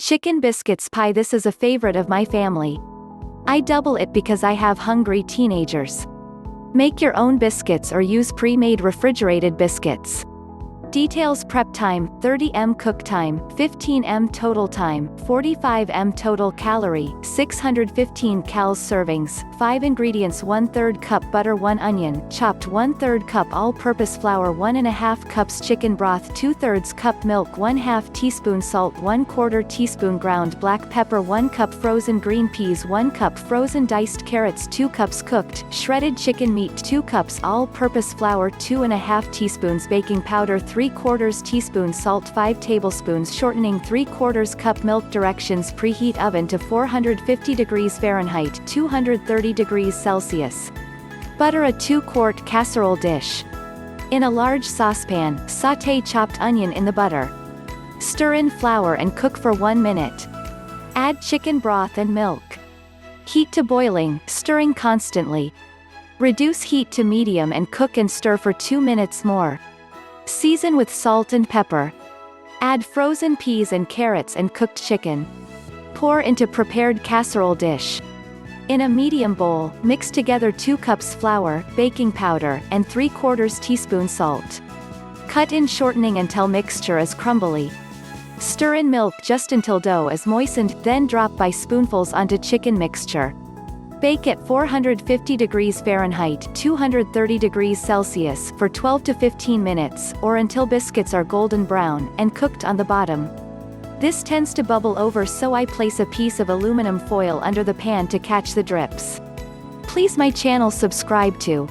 Chicken biscuits pie. This is a favorite of my family. I double it because I have hungry teenagers. Make your own biscuits or use pre-made refrigerated biscuits. Details: prep time 30 m, cook time 15 m, total time 45 m, total calorie 615 cals, servings 5 ingredients: 1/3 cup butter, 1 onion chopped, 1/3 cup all-purpose flour, 1.5 cups chicken broth, 2/3 cup milk, 1/2 teaspoon salt, 1/4 teaspoon ground black pepper, 1 cup frozen green peas, 1 cup frozen diced carrots, 2 cups cooked shredded chicken meat, 2 cups all-purpose flour, 2.5 teaspoons baking powder, 3/4 teaspoon salt, 5 tablespoons shortening, 3/4 cup milk. Directions: preheat oven to 450 degrees Fahrenheit 230 degrees Celsius. Butter a 2-quart casserole dish. In a large saucepan, sauté chopped onion in the butter. Stir in flour and cook for 1 minute. Add chicken broth and milk. Heat to boiling, stirring constantly. Reduce heat to medium and cook and stir for 2 minutes more. Season with salt and pepper. Add frozen peas and carrots and cooked chicken. Pour into prepared casserole dish. In a medium bowl, mix together 2 cups flour, baking powder, and 3/4 teaspoon salt. Cut in shortening until mixture is crumbly. Stir in milk just until dough is moistened, then drop by spoonfuls onto chicken mixture. Bake at 450 degrees Fahrenheit 230 degrees Celsius for 12 to 15 minutes, or until biscuits are golden brown, and cooked on the bottom. This tends to bubble over, so I place a piece of aluminum foil under the pan to catch the drips. Please my channel subscribe to.